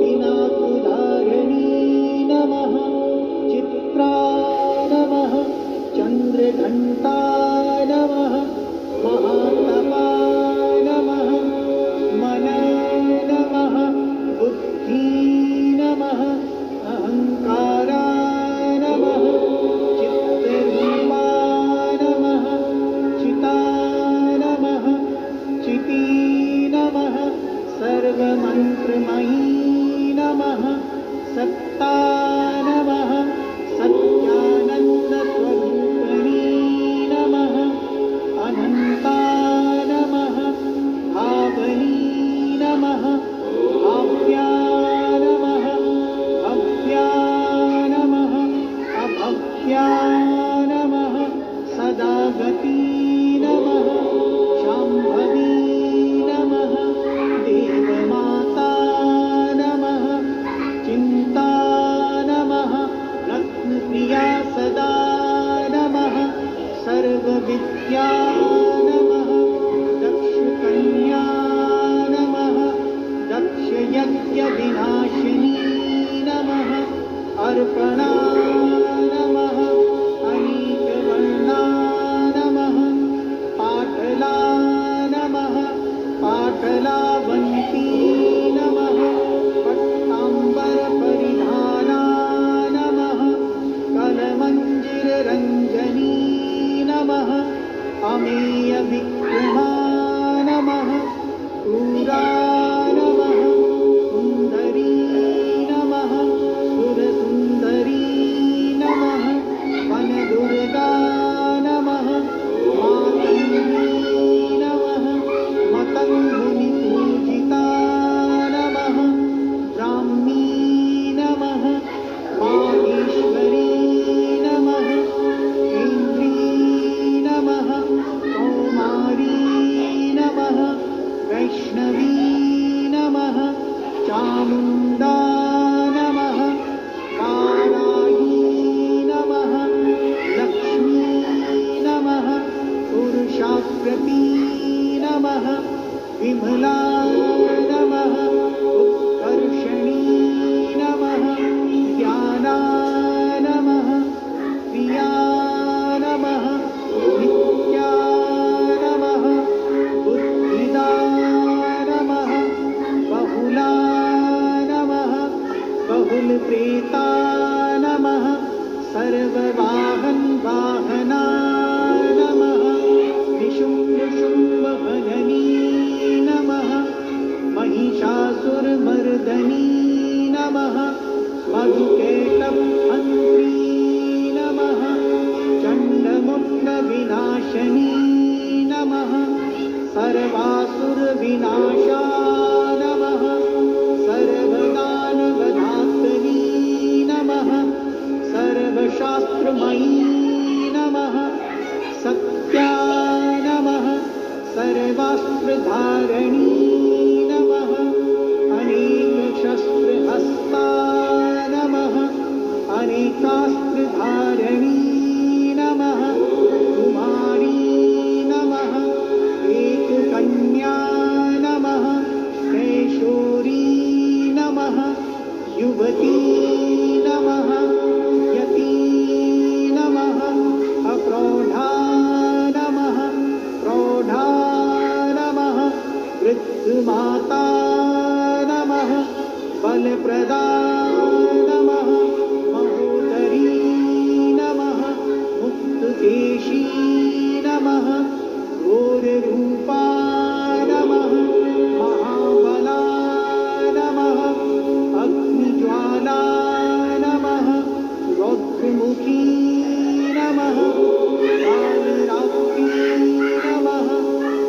पिनाकधारिणी नमः चित्रा नमः चन्द्रघण्टा नमः महातपा नमः मनः नमः बुद्धि नमः अहंकारा नमः चित्तरूपा नमः चिता नमः चिती नमः सर्वमन्त्रमयी नमः सत्ता नमः सत्यानन्दस्वरूपिणी नमः अनन्ता नमः भावनी नमः भाव्या नमः भव्या नमः अभव्या नमः सदागती नमः शाम्भवी नमः देवमाता नमः चिन्ता नमः रत्नप्रिया सदा नमः सर्वविद्या नमः दक्षकन्या नमः दक्षयज्ञविनाशिनी नमः अर्पणा नमः अनेकवर्णा नमः पाटला नमः पाटलावन्ती नमः पट्टाम्बरपरिधाना नमः कलमञ्जिररञ्जनी नमः अमेयविक्रमा नमः क्रूरा नमः सुन्दरी नमः सुरसुन्दरी नमः वनदुर्गा नमः मातङ्गी नमः मतङ्गुनिपूजिता नमः ब्राह्मी नमः माहेश्वरी नमः इन्द्री नमः कौमारी नमः वैष्णवी नमः चामुण्डा नमः कालायी नमः लक्ष्मी नमः पुरुषाकृती नमः विमला नमः उत्कर्षणी नमः ज्ञाना नमः प्रिया नमः नित्या नमः बुद्धिदा नमः बहुला नमः बहुलप्रेता नमः सर्ववाहन वाहना नमः निशुम्भशुम्भभजनी नमः महिषासुरमर्दनी नमः मधुकैटभहन्त्री नमः चण्डमुण्डविनाशिनी नमः सर्वासुरविनाशा नमः सर्वदानवधात्री नमः सर्वशास्त्रमयी नमः सत्या नमः सर्वास्त्रधारिणी नमः अनेकशस्त्रहस्ता नमः अनेकास्त्रधारिणी नमः कुमारी नमः एककन्या नमः कैशोरी नमः युवती नमः यती नमः अप्रौढा नमः प्रौढा नमः वृद्धमाता नमः बलप्रदा नमः महोदरी नमः मुक्तकेशी नमः घोररूपा नमः महाबला नमः अग्निज्वाला नमः रौद्रमुखी नमः कालरात्रि नमः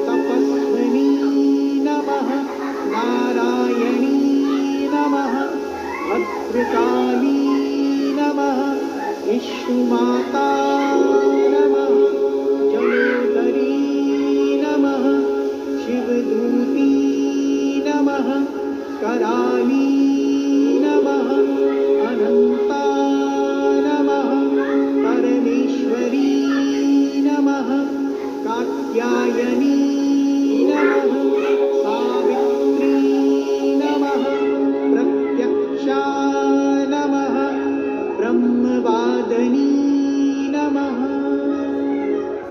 तपस्विनी नमः नारायणी नमः भद्रकाली नमः विष्णुमाता नमः जलोदरी नमः शिवदूती नमः कराली नमः अनन्ता नमः परमेश्वरी नमः कात्यायनी नमः सावित्री नमः मदनी